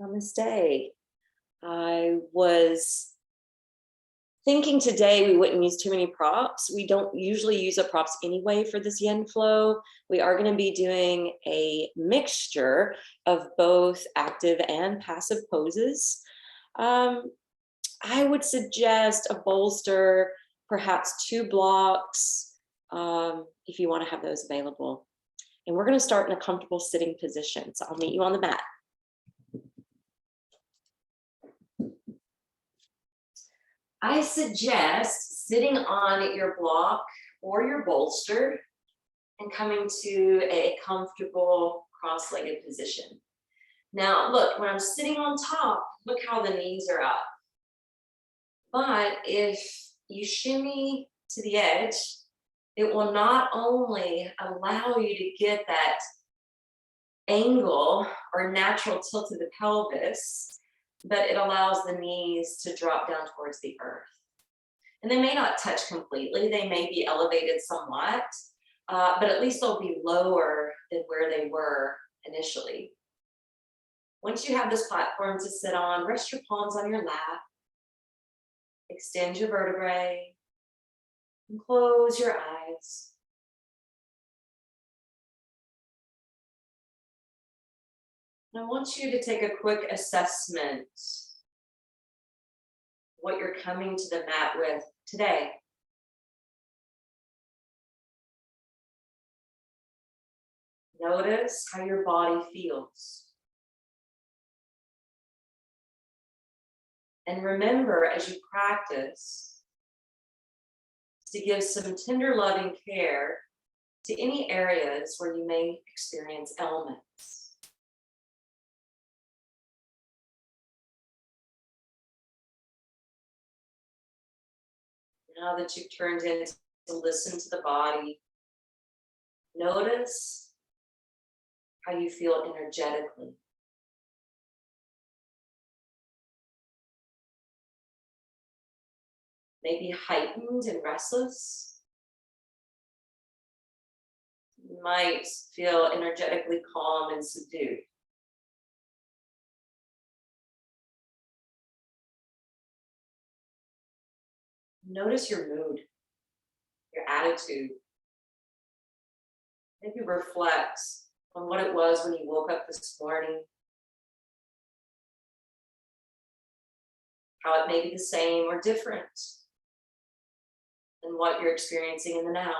Namaste. I was thinking today we wouldn't use too many props. We don't usually use up props anyway for this yen flow. We are going to be doing a mixture of both active and passive poses. Um, I would suggest a bolster, perhaps 2 blocks, if you want to have those available. And we're going to start in a comfortable sitting position. So I'll meet you on the mat. I suggest sitting on your block or your bolster and coming to a comfortable cross-legged position. Now, look, when I'm sitting on top, look how the knees are up. But if you shimmy to the edge, it will not only allow you to get that angle or natural tilt of the pelvis, but it allows the knees to drop down towards the earth. And they may not touch completely, they may be elevated somewhat, but at least they'll be lower than where they were initially. Once you have this platform to sit on, rest your palms on your lap, extend your vertebrae, and close your eyes. And I want you to take a quick assessment what you're coming to the mat with today. Notice how your body feels. And remember, as you practice, to give some tender loving care to any areas where you may experience ailments. Now that you've turned in to listen to the body, notice how you feel energetically. Maybe heightened and restless. You might feel energetically calm and subdued. Notice your mood, your attitude. Maybe reflect on what it was when you woke up this morning. How it may be the same or different than what you're experiencing in the now.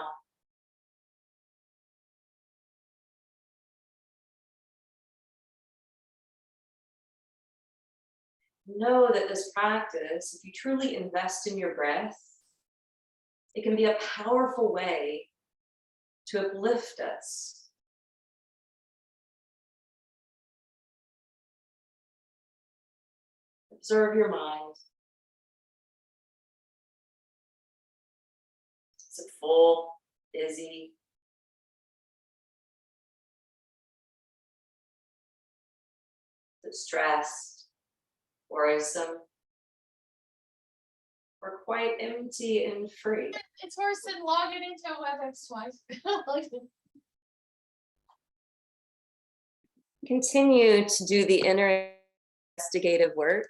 Know that this practice, if you truly invest in your breath, it can be a powerful way to uplift us. Observe your mind. Is it full, busy? Is it stressed, worrisome, or quite empty and free? It's worse than logging into a WebEx twice. Continue to do the inner investigative work.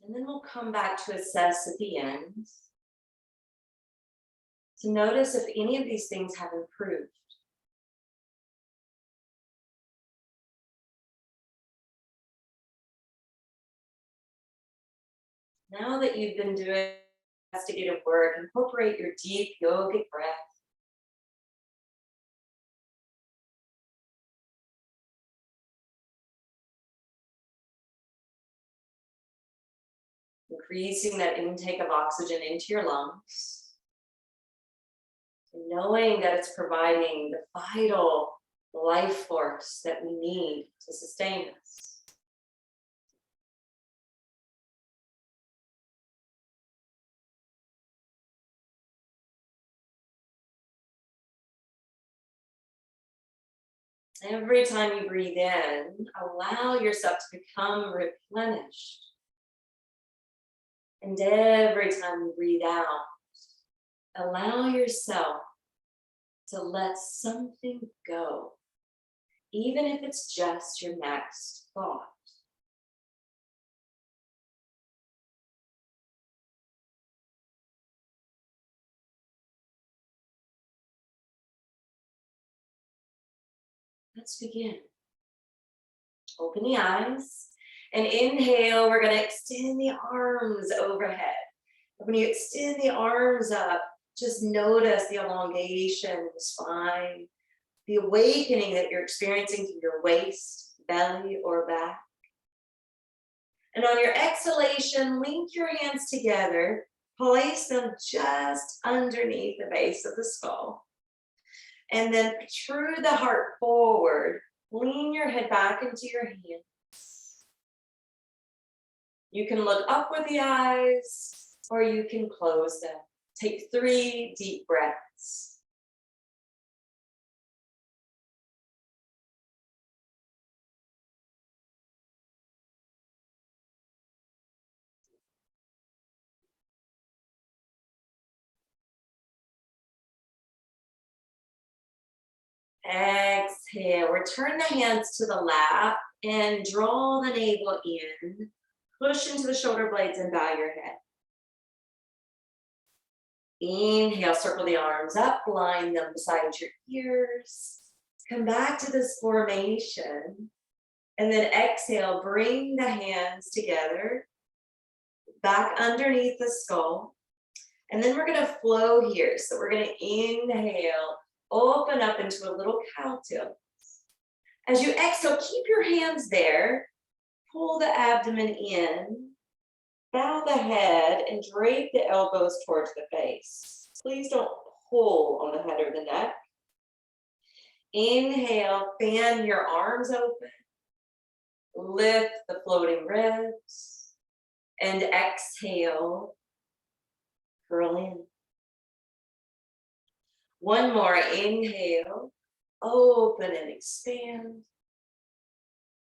And then we'll come back to assess at the end to notice if any of these things have improved. Now that you've been doing investigative work, incorporate your deep yogic breath. Increasing that intake of oxygen into your lungs. And knowing that it's providing the vital life force that we need to sustain us. Every time you breathe in, allow yourself to become replenished. And every time you breathe out, allow yourself to let something go, even if it's just your next thought. Let's begin. Open the eyes and inhale. We're going to extend the arms overhead. When you extend the arms up, just notice the elongation in the spine, the awakening that you're experiencing through your waist, belly, or back. And on your exhalation, link your hands together, place them just underneath the base of the skull. And then protrude the heart forward, lean your head back into your hands. You can look up with the eyes, or you can close them. Take 3 deep breaths. Exhale, return the hands to the lap and draw the navel in. Push into the shoulder blades and bow your head. Inhale, circle the arms up, line them beside your ears. Come back to this formation. And then exhale, bring the hands together, back underneath the skull. And then we're gonna flow here. So we're gonna inhale, open up into a little cow tilt. As you exhale, keep your hands there. Pull the abdomen in. Bow the head and drape the elbows towards the face. Please don't pull on the head or the neck. Inhale, fan your arms open. Lift the floating ribs. And exhale, curl in. One more, inhale, open and expand.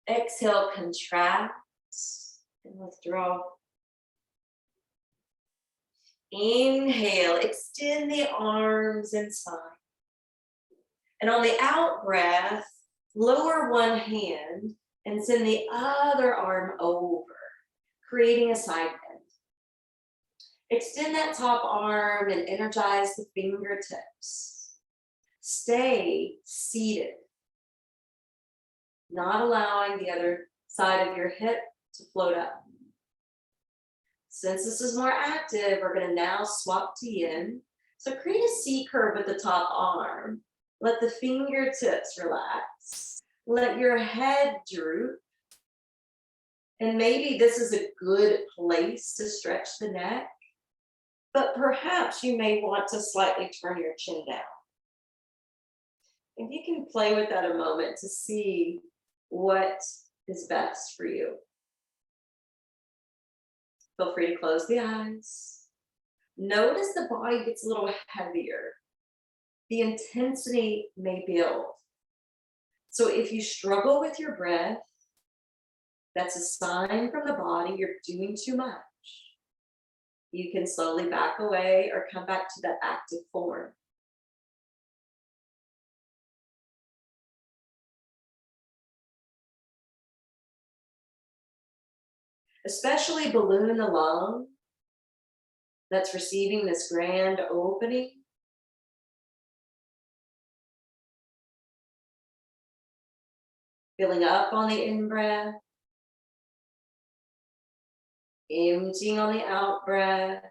Exhale, contract and withdraw. Inhale, extend the arms and spine. And on the out breath, lower one hand and send the other arm over, creating a side bend. Extend that top arm and energize the fingertips. Stay seated, not allowing the other side of your hip to float up. Since this is more active, we're going to now swap to yin. So create a C curve at the top arm. Let the fingertips relax. Let your head droop. And maybe this is a good place to stretch the neck, but perhaps you may want to slightly turn your chin down. And you can play with that a moment to see what is best for you. Feel free to close the eyes. Notice the body gets a little heavier. The intensity may build. So if you struggle with your breath, that's a sign from the body you're doing too much. You can slowly back away or come back to that active form. Especially balloon the lung that's receiving this grand opening. Filling up on the in-breath. Emptying on the out-breath.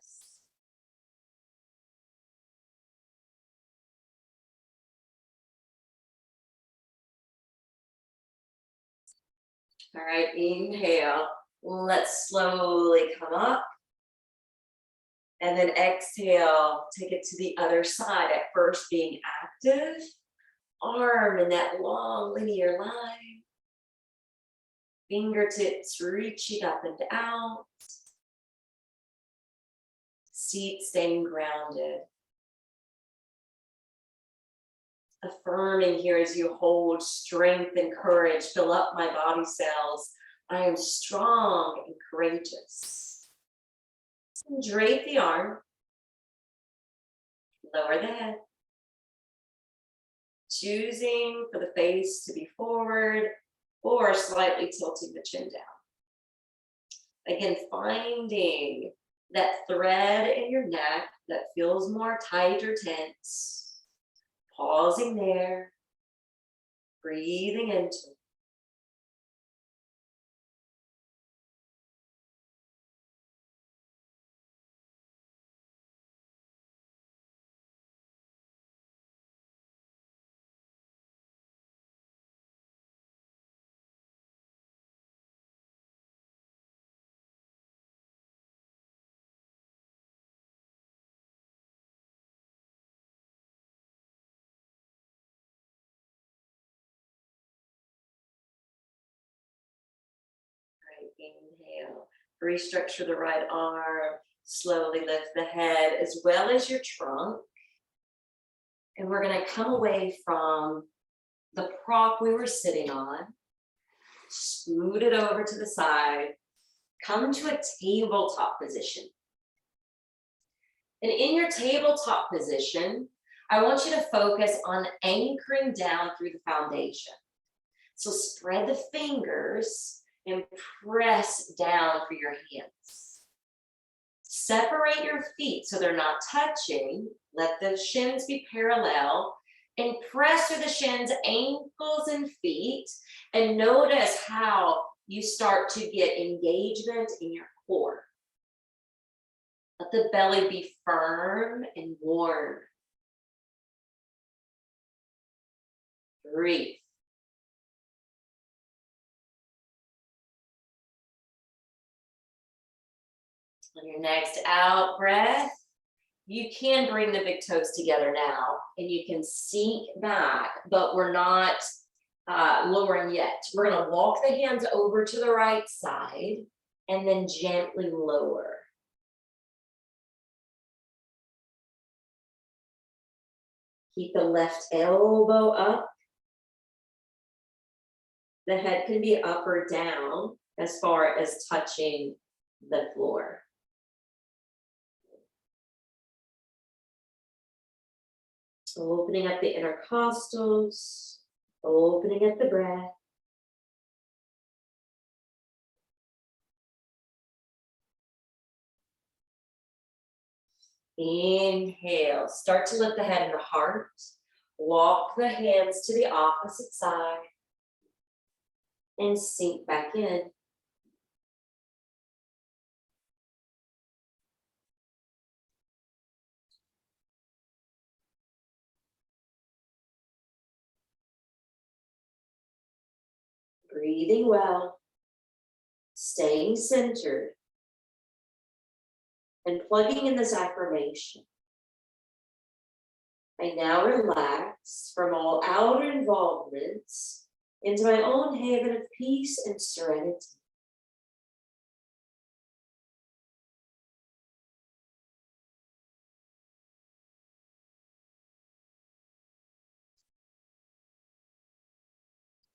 All right, inhale. Let's slowly come up. And then exhale, take it to the other side. At first being active. Arm in that long linear line. Fingertips reaching up and out. Seat staying grounded. Affirming here as you hold strength and courage. Fill up my body cells. I am strong and courageous. And drape the arm. Lower the head. Choosing for the face to be forward or slightly tilting the chin down. Again, finding that thread in your neck that feels more tight or tense. Pausing there. Breathing into it. Inhale, restructure the right arm, slowly lift the head as well as your trunk. And we're going to come away from the prop we were sitting on, scoot it over to the side, come to a tabletop position. And in your tabletop position, I want you to focus on anchoring down through the foundation. So spread the fingers and press down for your hands. Separate your feet so they're not touching. Let the shins be parallel and press through the shins, ankles and feet, and notice how you start to get engagement in your core. Let the belly be firm and warm. Breathe. On your next out breath, you can bring the big toes together now and you can sink back, but we're not lowering yet. We're going to walk the hands over to the right side and then gently lower. Keep the left elbow up. The head can be up or down as far as touching the floor. Opening up the intercostals, opening up the breath. Inhale, start to lift the head and the heart. Walk the hands to the opposite side and sink back in. Breathing well, staying centered, and plugging in this affirmation. I now relax from all outer involvements into my own haven of peace and serenity.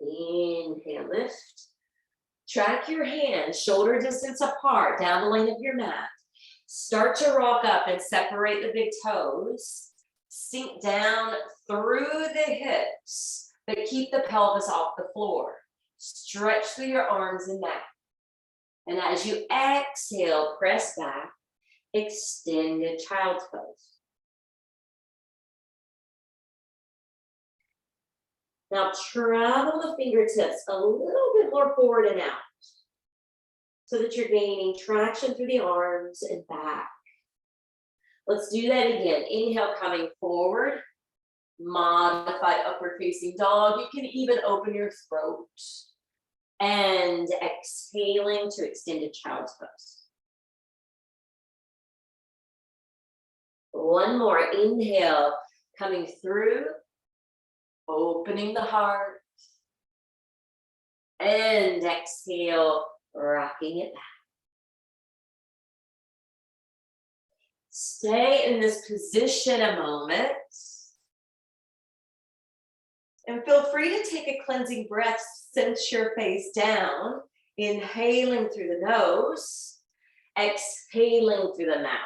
Inhale, lift. Track your hands shoulder distance apart down the length of your mat. Start to rock up and separate the big toes. Sink down through the hips, but keep the pelvis off the floor. Stretch through your arms and neck. And as you exhale, press back, extended child's pose. Now travel the fingertips a little bit more forward and out so that you're gaining traction through the arms and back. Let's do that again. Inhale, coming forward. Modified upward facing dog. You can even open your throat. And exhaling to extended child's pose. One more. Inhale, coming through. Opening the heart. And exhale, rocking it back. Stay in this position a moment. And feel free to take a cleansing breath, cinch your face down, inhaling through the nose, Exhaling through the mouth.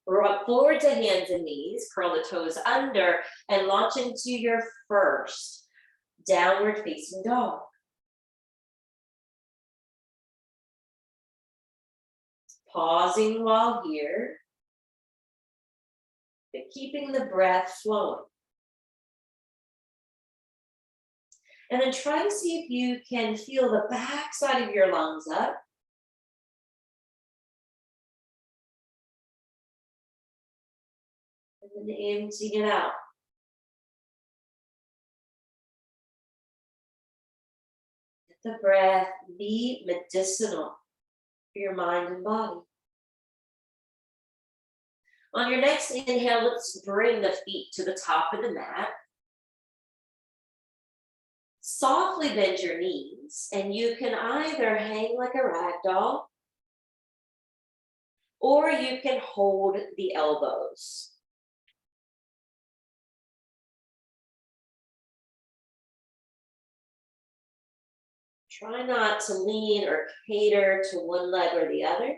Rock forward to hands and knees, curl the toes under, and launch into your first downward facing dog. Pausing while here, but keeping the breath flowing. And then try to see if you can feel the back side of your lungs up. And then emptying it out. Let the breath be medicinal for your mind and body. On your next inhale, let's bring the feet to the top of the mat. Softly bend your knees, and you can either hang like a rag doll, or you can hold the elbows. Try not to lean or cater to one leg or the other.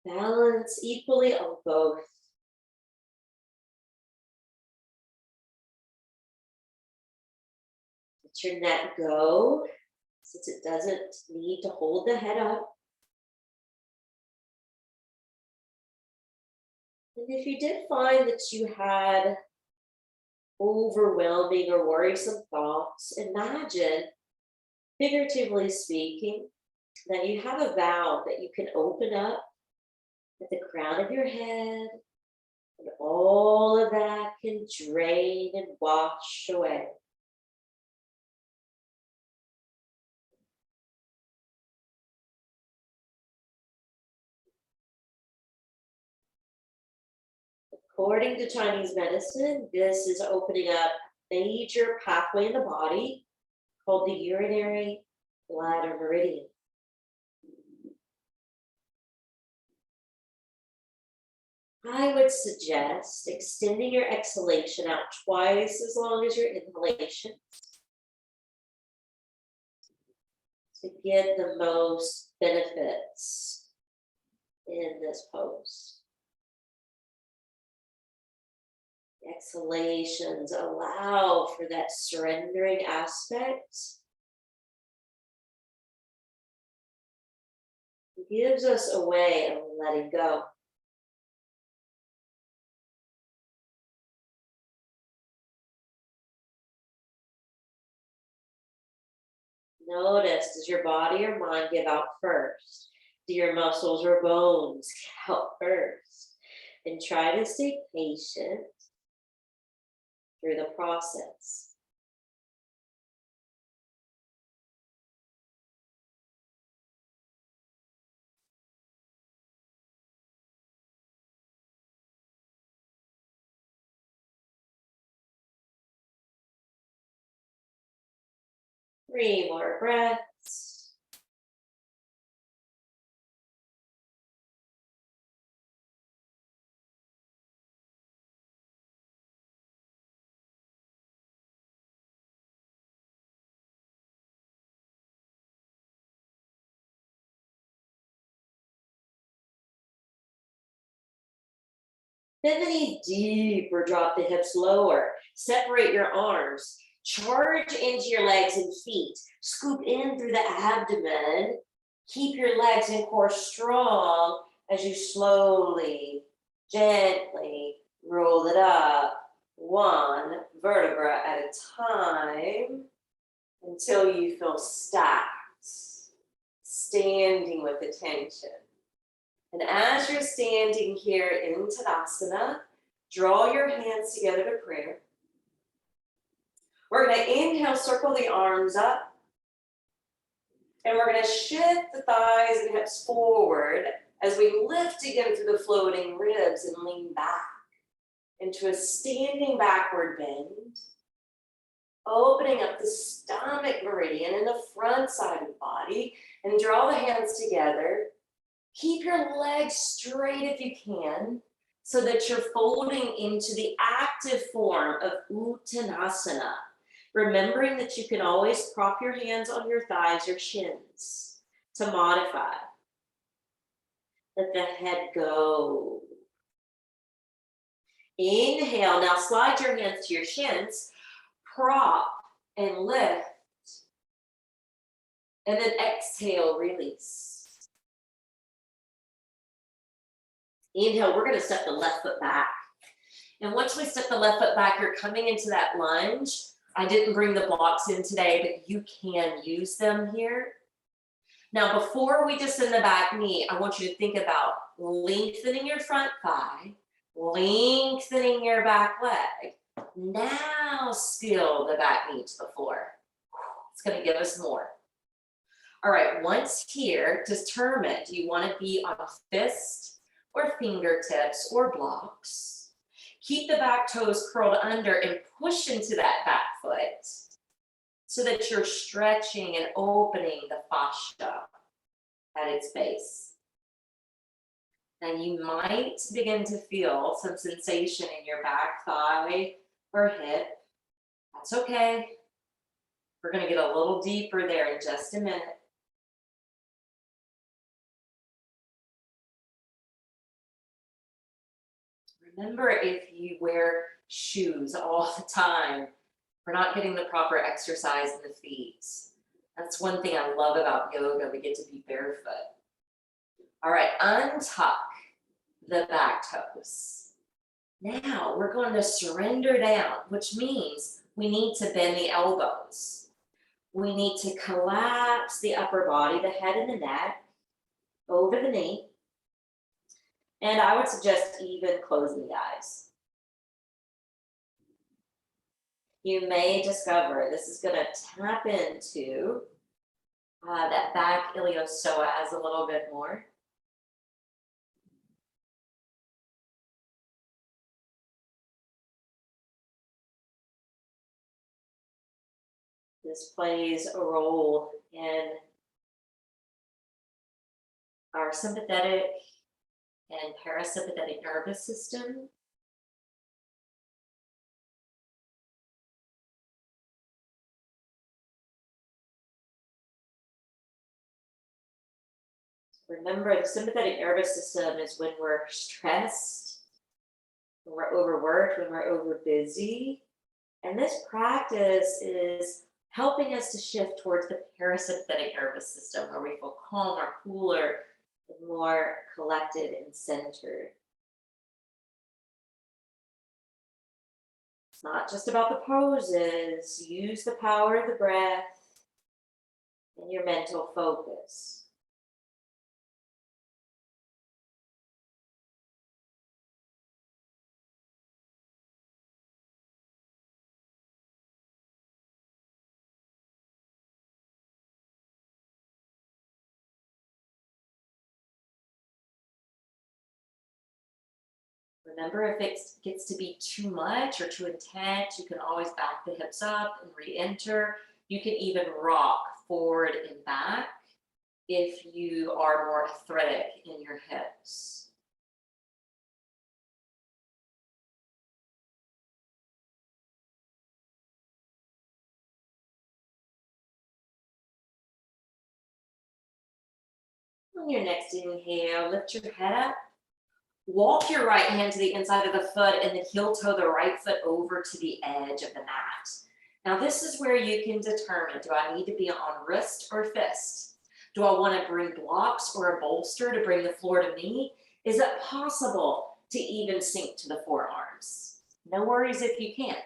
Balance equally on both. Let your neck go, since it doesn't need to hold the head up. And if you did find that you had overwhelming or worrisome thoughts, imagine, figuratively speaking, that you have a valve that you can open up at the crown of your head, and all of that can drain and wash away. According to Chinese medicine, this is opening up a major pathway in the body called the urinary bladder meridian. I would suggest extending your exhalation out twice as long as your inhalation to get the most benefits in this pose. Exhalations allow for that surrendering aspect. It gives us a way of letting go. Notice, does your body or mind give out first? Do your muscles or bones give out first? And try to stay patient through the process. Three more breaths. Bend the knee deeper, drop the hips lower. Separate your arms. Charge into your legs and feet. Scoop in through the abdomen. Keep your legs and core strong as you slowly, gently roll it up, one vertebra at a time, until you feel stacked, standing with attention. And as you're standing here in Tadasana, draw your hands together to prayer. We're going to inhale, circle the arms up. And we're going to shift the thighs and hips forward as we lift again through the floating ribs and lean back into a standing backward bend. Opening up the stomach meridian in the front side of the body, and draw the hands together. Keep your legs straight if you can. so that you're folding into the active form of Uttanasana. Remembering that you can always prop your hands on your thighs or shins to modify. Let the head go. Inhale, now slide your hands to your shins, prop and lift. And then exhale, release. Inhale, we're gonna step the left foot back. And once we step the left foot back, you're coming into that lunge. I didn't bring the blocks in today, but you can use them here. Now, before we descend the back knee, I want you to think about lengthening your front thigh, lengthening your back leg. Now seal the back knee to the floor. It's gonna give us more. All right, once here, determine, do you wanna be on fist or fingertips or blocks? Keep the back toes curled under and push into that back foot so that you're stretching and opening the fascia at its base. And you might begin to feel some sensation in your back thigh or hip. That's okay. We're gonna get a little deeper there in just a minute. Remember, if you wear shoes all the time, we're not getting the proper exercise in the feet. That's one thing I love about yoga. We get to be barefoot. All right, untuck the back toes. Now we're going to surrender down, which means we need to bend the elbows. We need to collapse the upper body, the head and the neck, over the knee. And I would suggest even closing the eyes. You may discover this is going to tap into that back iliopsoas a little bit more. This plays a role in our sympathetic and parasympathetic nervous system. Remember, the sympathetic nervous system is when we're stressed, when we're overworked, when we're overbusy. And this practice is helping us to shift towards the parasympathetic nervous system, where we feel calmer, cooler, and more collected and centered. It's not just about the poses. Use the power of the breath and your mental focus. Remember, if it gets to be too much or too intense, you can always back the hips up and re-enter. You can even rock forward and back if you are more athletic in your hips. On your next inhale, lift your head up. Walk your right hand to the inside of the foot and then heel toe the right foot over to the edge of the mat. Now this is where you can determine, do I need to be on wrist or fist? Do I want to bring blocks or a bolster to bring the floor to me? Is it possible to even sink to the forearms? No worries if you can't.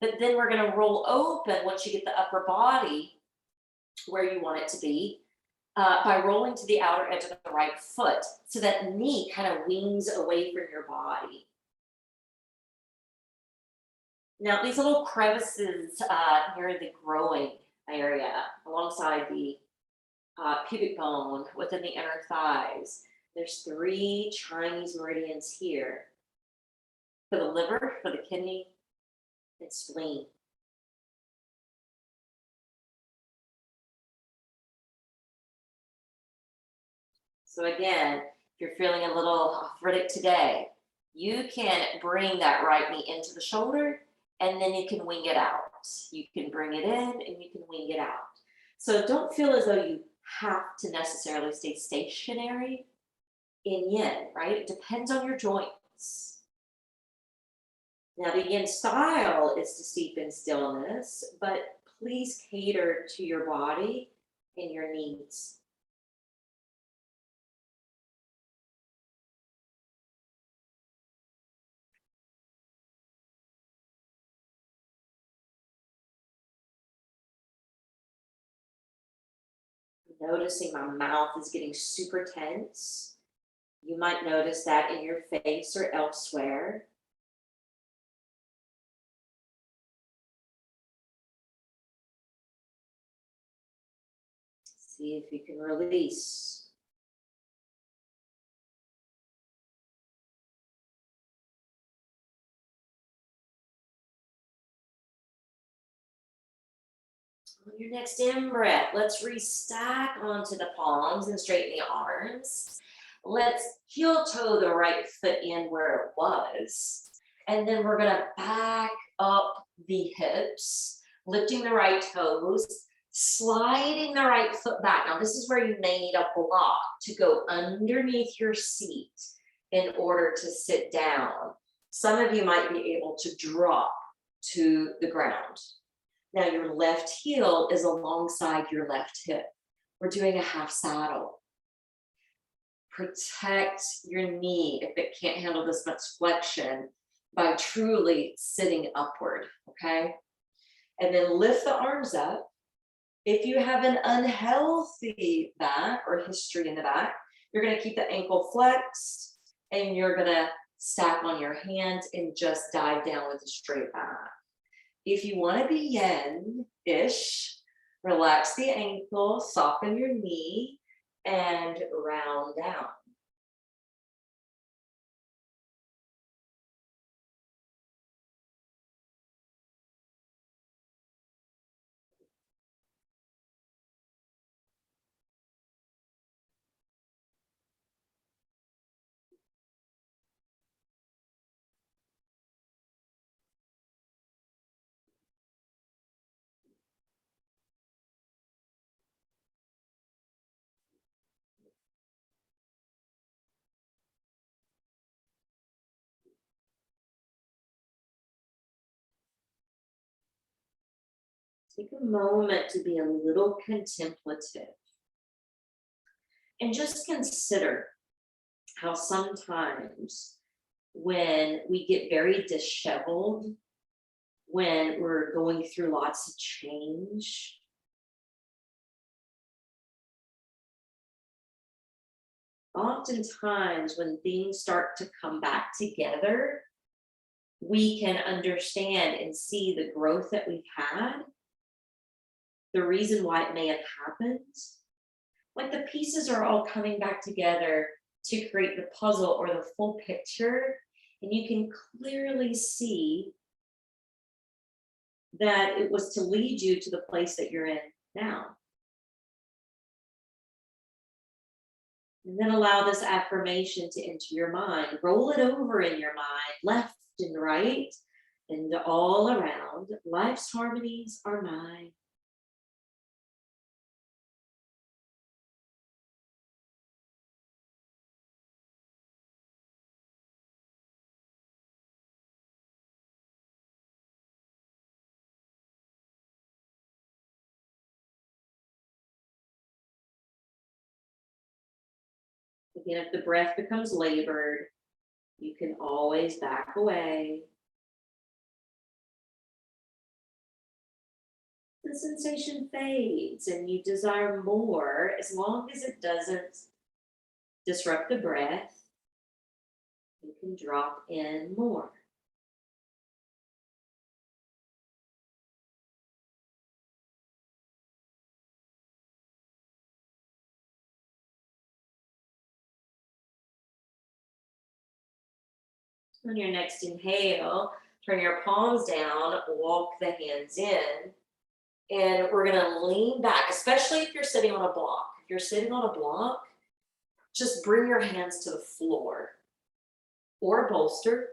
But then we're going to roll open once you get the upper body where you want it to be. By rolling to the outer edge of the right foot so that knee kind of wings away from your body. Now these little crevices near the groin area alongside the pubic bone within the inner thighs, there's 3 Chinese meridians here for the liver, for the kidney, and spleen. So again, if you're feeling a little arthritic today, You can bring that right knee into the shoulder and then you can wing it out. You can bring it in and you can wing it out. So don't feel as though you have to necessarily stay stationary in yin, right? It depends on your joints. Now, the yin style is to steep in stillness, but please cater to your body and your needs. Noticing my mouth is getting super tense. You might notice that in your face or elsewhere. See if you can release. On your next in breath, let's restack onto the palms and straighten the arms. Let's heel toe the right foot in where it was. And then we're gonna back up the hips, lifting the right toes, sliding the right foot back. Now, this is where you may need a block to go underneath your seat in order to sit down. Some of you might be able to drop to the ground. Now, your left heel is alongside your left hip. We're doing a half saddle. Protect your knee if it can't handle this much flexion by truly sitting upward, okay? And then lift the arms up. If you have an unhealthy back or history in the back, you're gonna keep the ankle flexed and you're gonna stack on your hands and just dive down with a straight back. If you wanna be yin-ish, relax the ankle, soften your knee, and round down. Take a moment to be a little contemplative and just consider how sometimes when we get very disheveled, when we're going through lots of change, oftentimes when things start to come back together, we can understand and see the growth that we've had, the reason why it may have happened. Like the pieces are all coming back together to create the puzzle or the full picture, and you can clearly see that it was to lead you to the place that you're in now. And then allow this affirmation to enter your mind. Roll it over in your mind, left and right, and all around. Life's harmonies are mine. Again, if the breath becomes labored, you can always back away. The sensation fades and you desire more as long as it doesn't disrupt the breath. You can drop in more. On your next inhale, turn your palms down, walk the hands in, and we're gonna lean back, especially if you're sitting on a block. If you're sitting on a block, just bring your hands to the floor. or a bolster.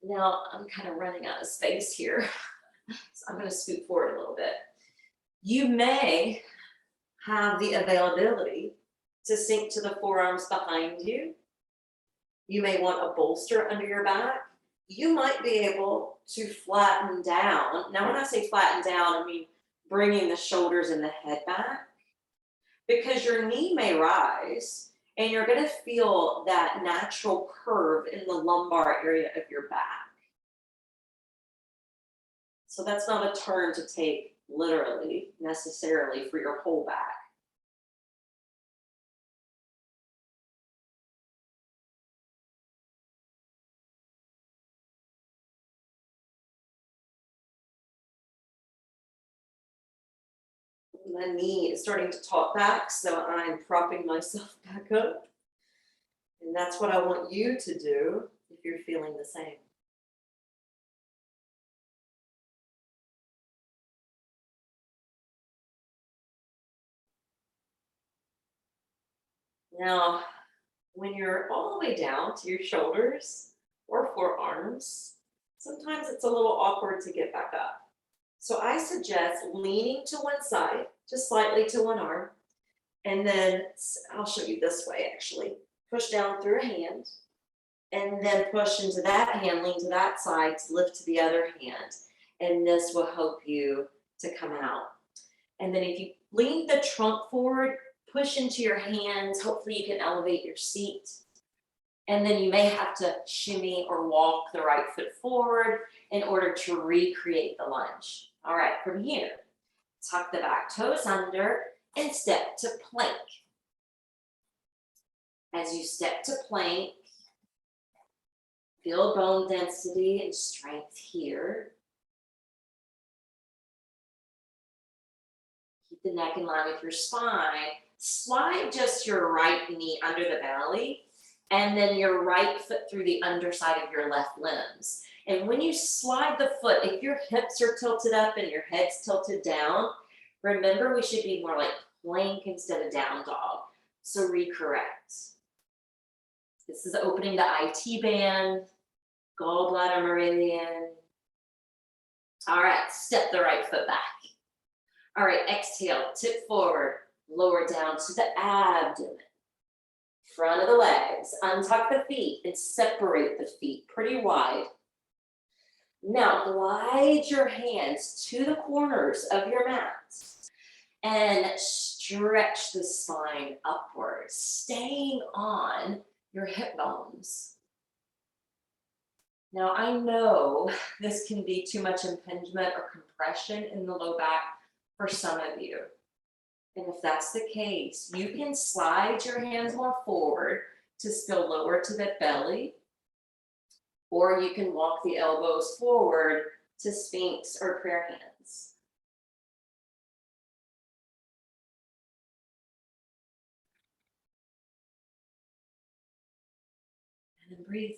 Now I'm kind of running out of space here, so I'm going to scoot forward a little bit. You may have the availability to sink to the forearms behind you. You may want a bolster under your back. You might be able to flatten down. Now, when I say flatten down, I mean bringing the shoulders and the head back, because your knee may rise and you're going to feel that natural curve in the lumbar area of your back. So that's not a turn to take literally, necessarily for your whole back. My knee is starting to talk back, so I'm propping myself back up. And that's what I want you to do if you're feeling the same. Now, when you're all the way down to your shoulders or forearms, sometimes it's a little awkward to get back up. So I suggest leaning to one side, just slightly to one arm, and then I'll show you this way actually. Push down through a hand, and then push into that hand, lean to that side to lift to the other hand. And this will help you to come out. And then if you lean the trunk forward, push into your hands. Hopefully you can elevate your seat. And then you may have to shimmy or walk the right foot forward in order to recreate the lunge. All right, from here, tuck the back toes under and step to plank. As you step to plank, feel bone density and strength here. Keep the neck in line with your spine. Slide just your right knee under the belly and then your right foot through the underside of your left limbs. And when you slide the foot, if your hips are tilted up and your head's tilted down, remember we should be more like plank instead of down dog. So recorrect. This is opening the IT band, gallbladder meridian. All right, step the right foot back. All right, exhale, tip forward, lower down to the abdomen. Front of the legs, untuck the feet and separate the feet pretty wide. Now glide your hands to the corners of your mat and stretch the spine upwards, staying on your hip bones. Now I know this can be too much impingement or compression in the low back for some of you. And if that's the case, you can slide your hands more forward to still lower to the belly, or you can walk the elbows forward to Sphinx or prayer hands. And then breathe.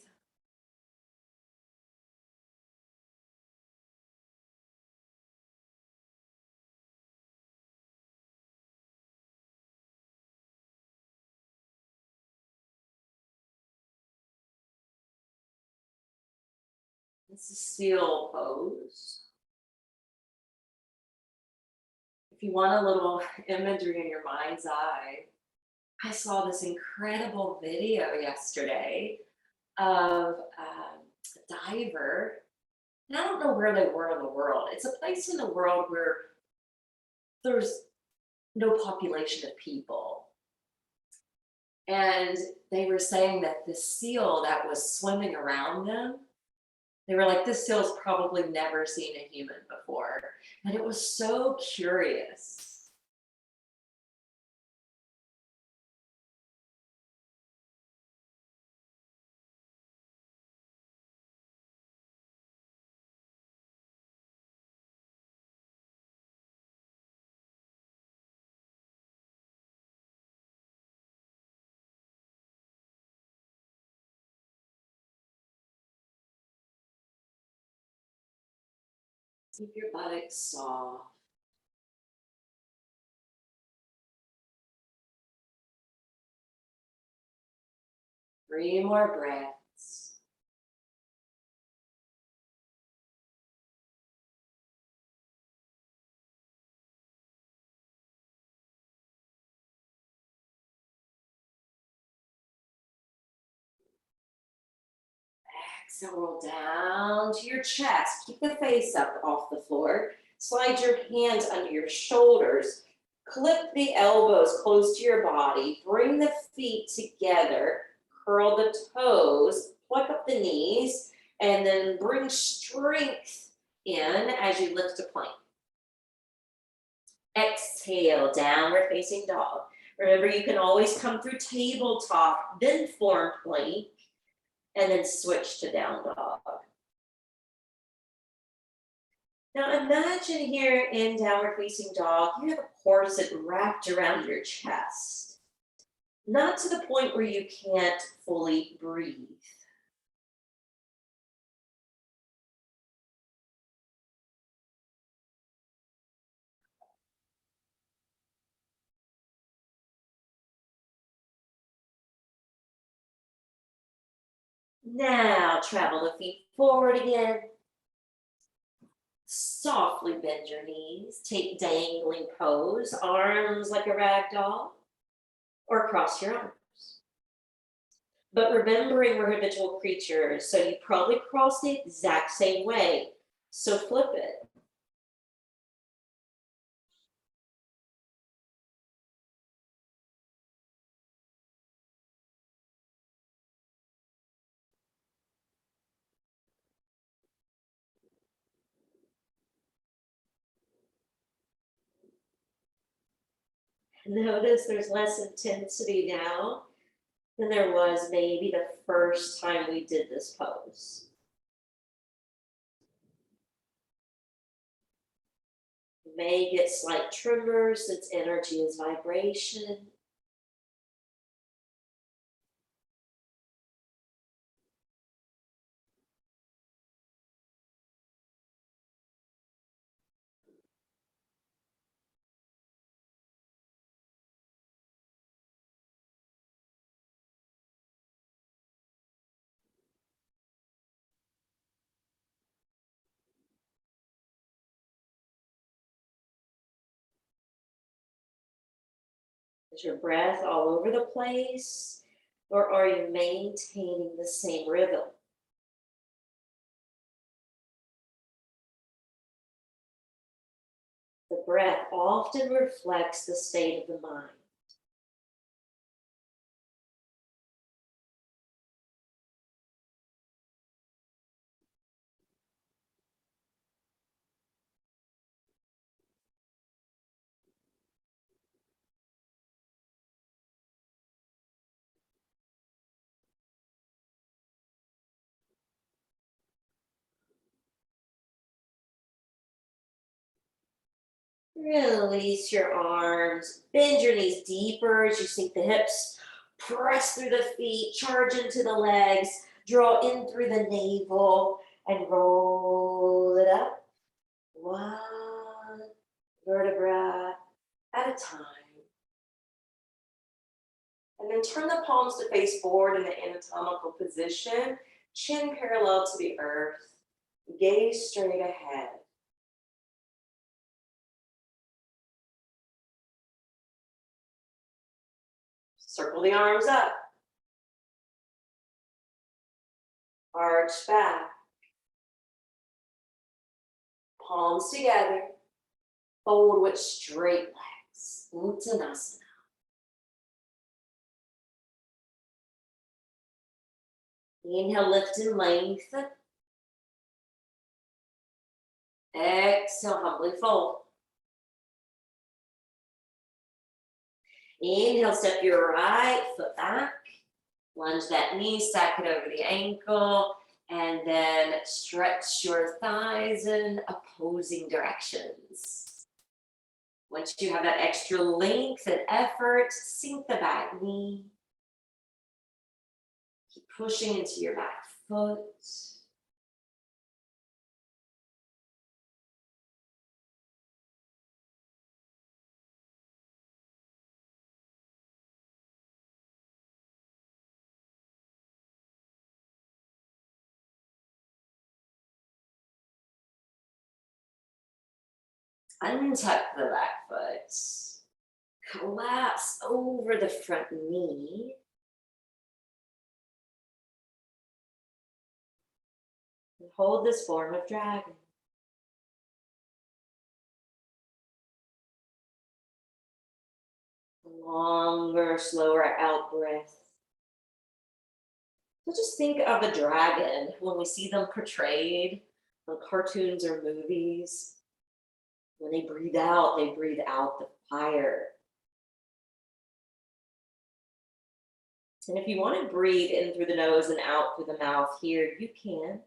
This is seal pose. If you want a little imagery in your mind's eye, I saw this incredible video yesterday of a diver. And I don't know where they were in the world. It's a place in the world where there's no population of people. And they were saying that the seal that was swimming around them, they were like, this seal's probably never seen a human before. And it was so curious. Keep your buttocks soft. 3 more breaths. Exhale, roll down to your chest. Keep the face up off the floor. Slide your hands under your shoulders. Clip the elbows close to your body. Bring the feet together. Curl the toes. Pluck up the knees. And then bring strength in as you lift to plank. Exhale, downward facing dog. Remember, you can always come through tabletop, then form plank, and then switch to down dog. Now imagine here in downward facing dog, you have a corset wrapped around your chest. Not to the point where you can't fully breathe. Now travel the feet forward again. Softly bend your knees. Take dangling pose, arms like a rag doll, or cross your arms. But remembering we're habitual creatures, so you probably cross the exact same way. So flip it. Notice there's less intensity now than there was maybe the first time we did this pose. You may get slight tremors since energy is vibration. Is your breath all over the place, or are you maintaining the same rhythm? The breath often reflects the state of the mind. Release your arms, bend your knees deeper as you sink the hips, press through the feet, charge into the legs, draw in through the navel, and roll it up. One vertebra at a time. And then turn the palms to face forward in the anatomical position, chin parallel to the earth, gaze straight ahead. Circle the arms up. Arch back. Palms together. Fold with straight legs. Uttanasana. Inhale, lift and lengthen. Exhale, humbly fold. Inhale, step your right foot back. Lunge that knee, stack it over the ankle, and then stretch your thighs in opposing directions. Once you have that extra length and effort, sink the back knee. Keep pushing into your back foot. Untuck the back foot. Collapse over the front knee. And hold this form of dragon. Longer, slower out breath. So just think of a dragon when we see them portrayed on cartoons or movies. When they breathe out the fire. And if you want to breathe in through the nose and out through the mouth here, you can.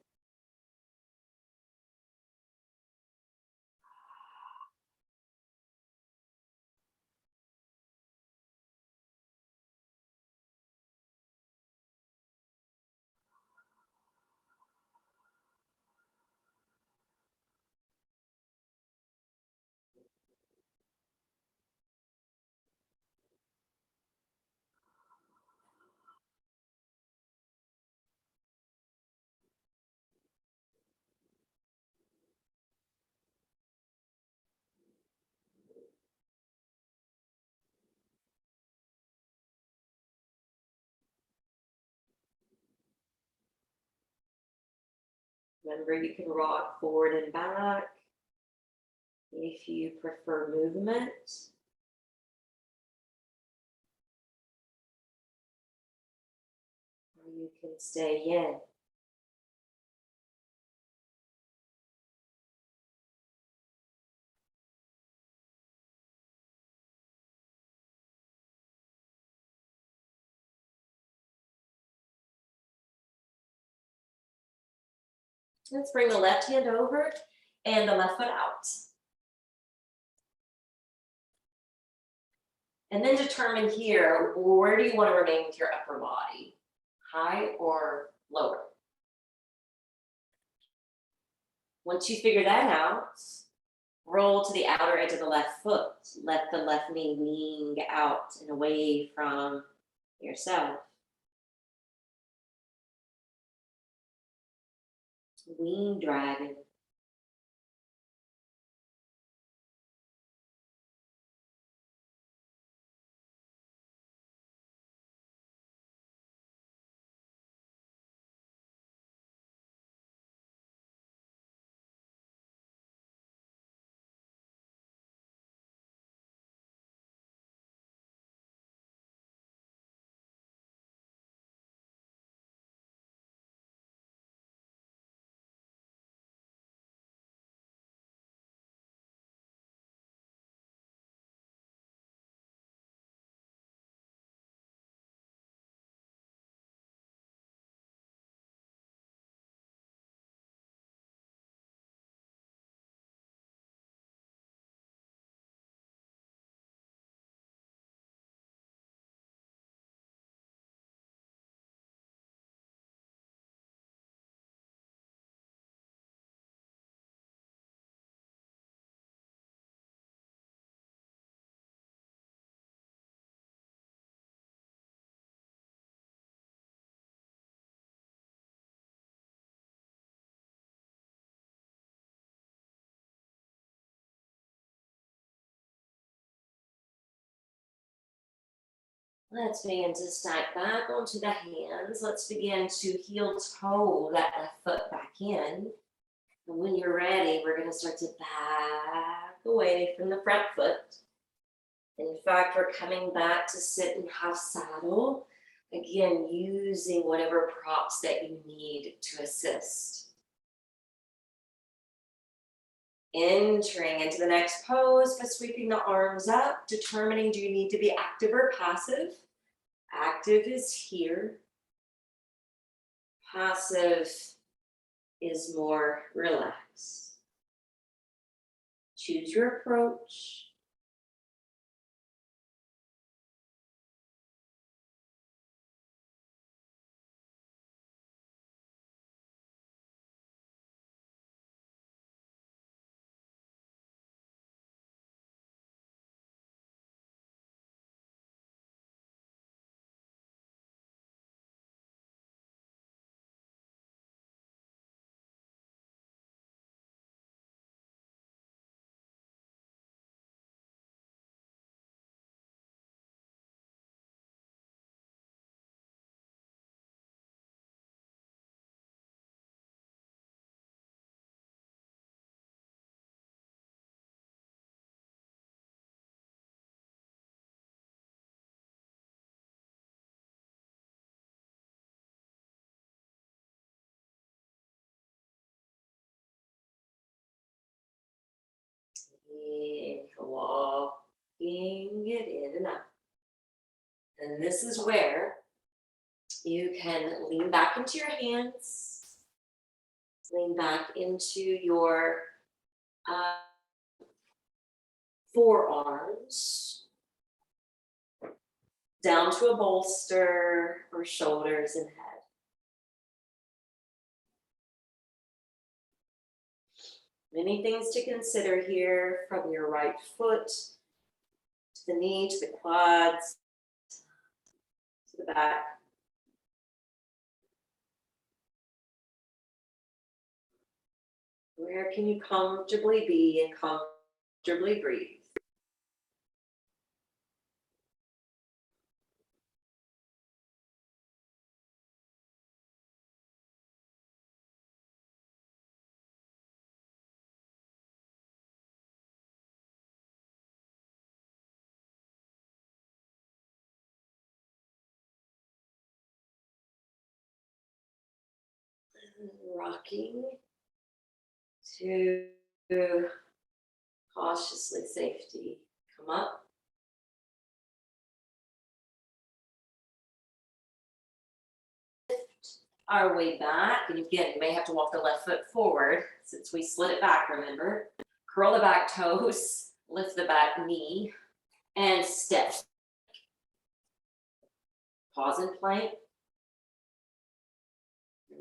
Remember, you can rock forward and back if you prefer movement. Or you can stay in. Let's bring the left hand over and the left foot out. And then determine here, where do you want to remain with your upper body? High or lower? Once you figure that out, roll to the outer edge of the left foot. Let the left knee wing out and away from yourself. Wing dragon. Let's begin to stack back onto the hands. Let's begin to heel toe that left foot back in. And when you're ready, we're going to start to back away from the front foot. In fact, we're coming back to sit in half saddle. Again, using whatever props that you need to assist. Entering into the next pose by sweeping the arms up, determining, do you need to be active or passive? Active is here. Passive is more relaxed. Choose your approach. Walking it in and out. And this is where you can lean back into your hands, lean back into your forearms, down to a bolster or shoulders and head. Many things to consider here, from your right foot to the knee, to the quads, to the back. Where can you comfortably be and comfortably breathe? Rocking to cautiously safety. Come up. Lift our way back. And again, you may have to walk the left foot forward since we slid it back, remember? Curl the back toes, lift the back knee, and step. Pause in plank.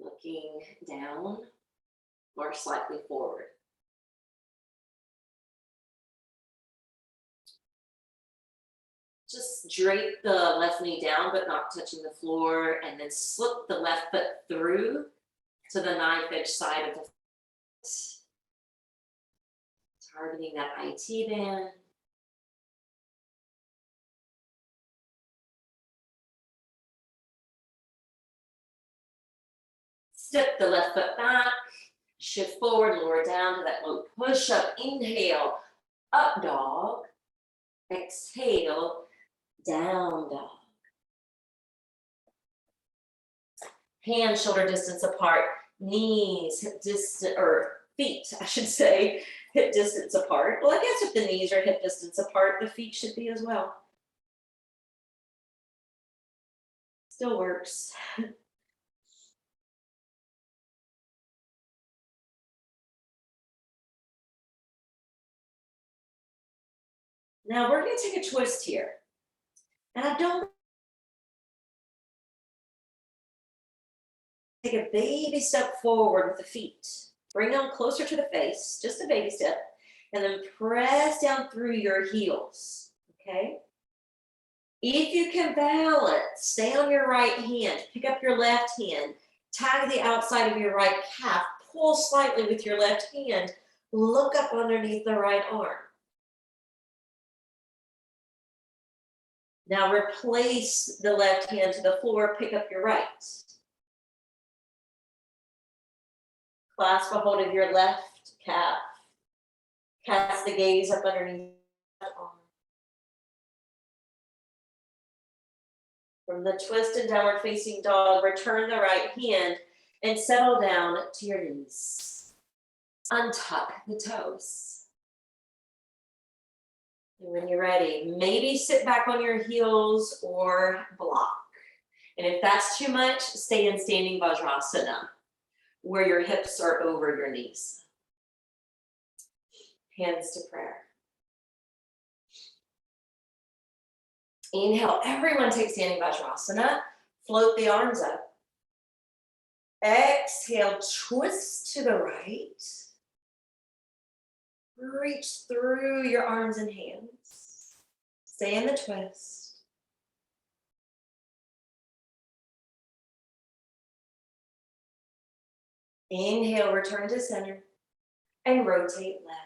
Looking down or slightly forward. Just drape the left knee down but not touching the floor, and then slip the left foot through to the knife edge side of the foot. Targeting that IT band. Step the left foot back, shift forward, lower down to that low push up. Inhale, up dog. Exhale, down dog. Hands shoulder distance apart, knees hip distance, or feet, I should say, hip distance apart. Well, I guess if the knees are hip distance apart, the feet should be as well. Still works. Now we're going to take a twist here. And I don't take a baby step forward with the feet. Bring them closer to the face, just a baby step, and then press down through your heels, okay? If you can balance, stay on your right hand, pick up your left hand, tag the outside of your right calf, pull slightly with your left hand, look up underneath the right arm. Now replace the left hand to the floor, pick up your right. Clasp a hold of your left calf. Cast the gaze up underneath the arm. From the twist and downward facing dog, return the right hand and settle down to your knees. Untuck the toes. And when you're ready, maybe sit back on your heels or block. And if that's too much, stay in standing Vajrasana, where your hips are over your knees. Hands to prayer. Inhale, everyone take standing Vajrasana. Float the arms up. Exhale, twist to the right. Reach through your arms and hands. Stay in the twist. Inhale, return to center and rotate left.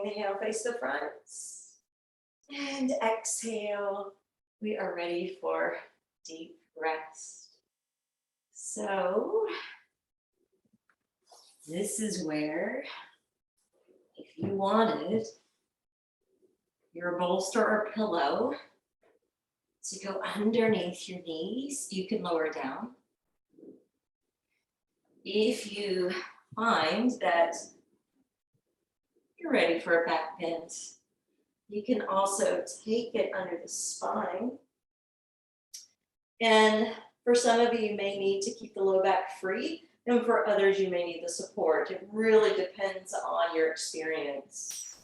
Inhale, face the front. And exhale. We are ready for deep rest. So, this is where if you wanted your bolster or pillow to go underneath your knees, you can lower down. If you find that you're ready for a back bend, you can also take it under the spine. And for some of you, you may need to keep the low back free, and for others, you may need the support. It really depends on your experience.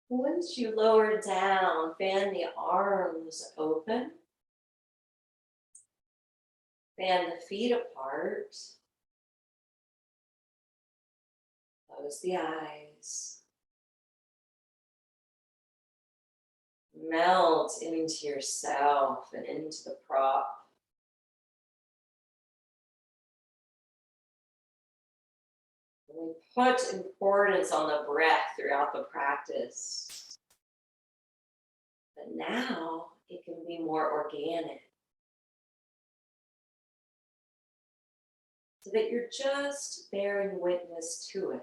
Once you lower down, fan the arms open. Fan the feet apart. Close the eyes. Melt into yourself and into the prop. We put importance on the breath throughout the practice. But now it can be more organic. So that you're just bearing witness to it.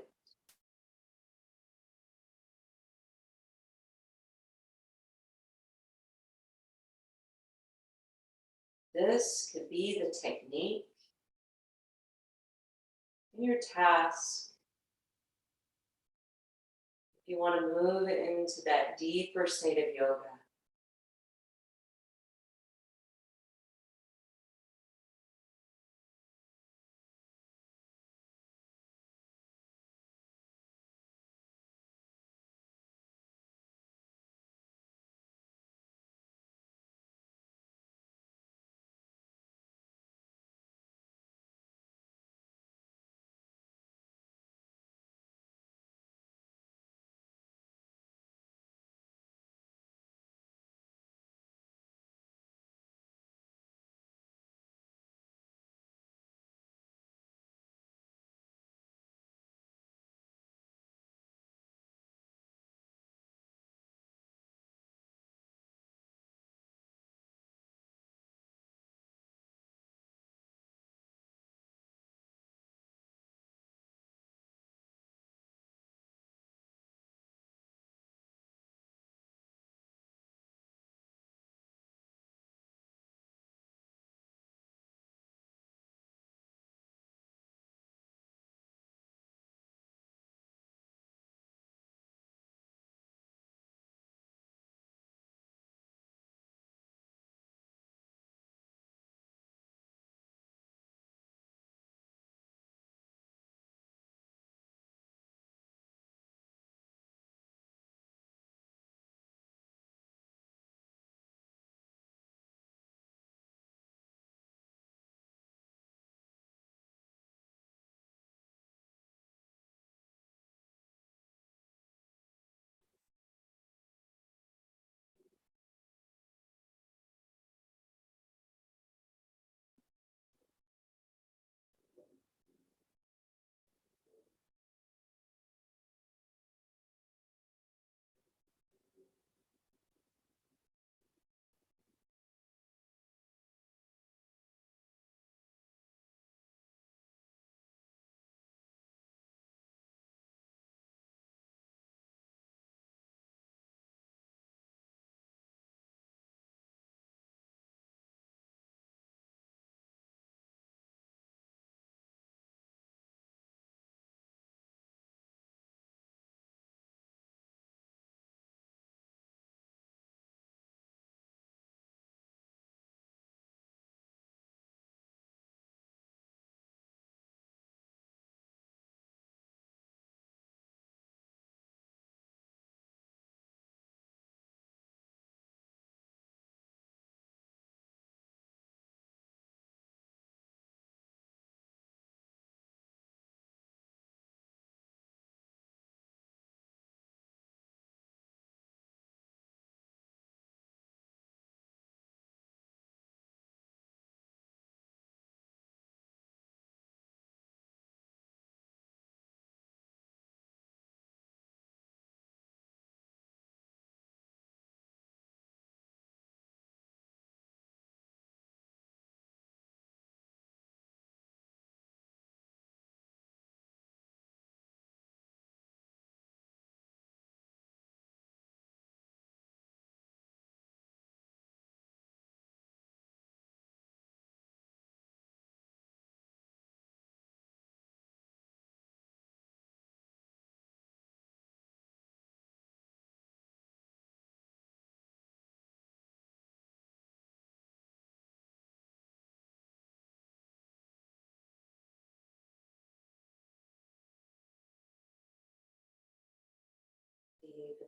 This could be the technique in your task. If you want to move into that deeper state of yoga.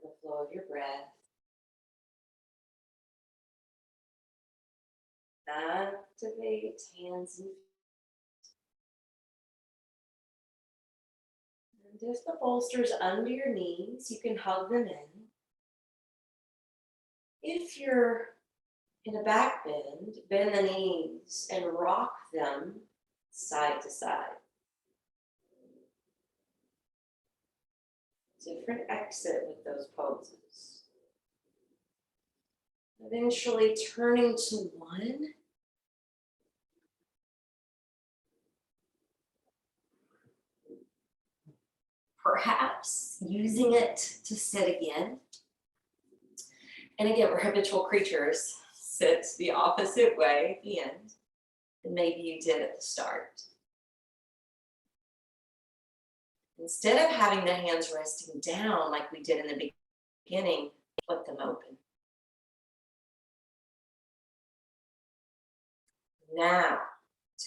and the flow of your breath. Activate hands and feet. And if the bolster's under your knees, you can hug them in. If you're in a back bend, bend the knees and rock them side to side. Different exit with those poses. Eventually turning to one. Perhaps using it to sit again. And again, we're habitual creatures. Sit the opposite way at the end than maybe you did at the start. Instead of having the hands resting down like we did in the beginning, flip them open. Now,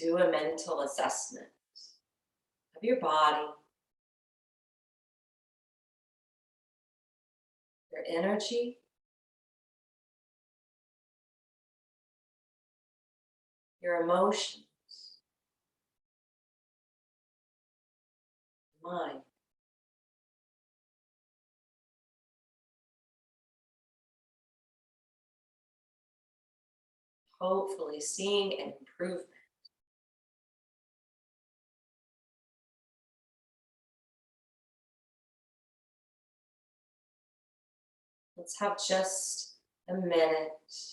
do a mental assessment of your body, your energy, your emotions, mind. Hopefully seeing an improvement. Let's have just a minute of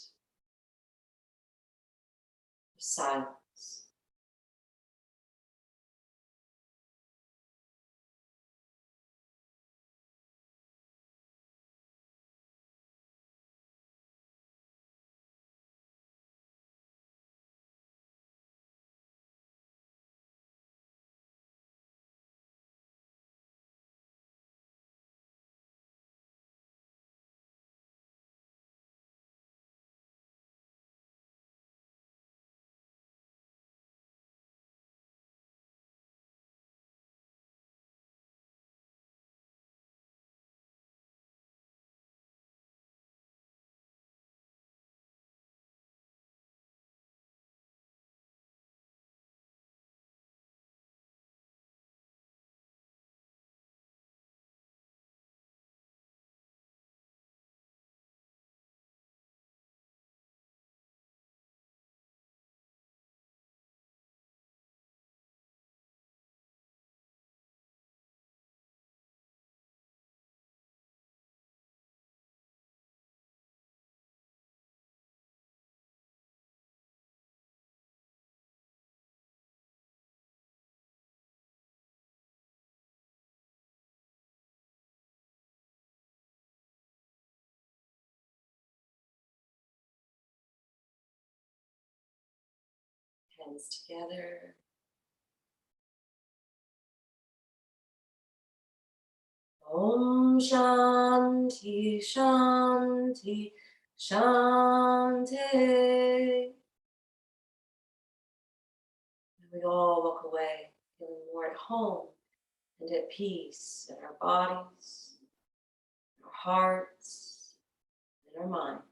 silence. Hands together. Om Shanti Shanti Shanti. And we all walk away feeling more at home and at peace in our bodies, our hearts, and our minds.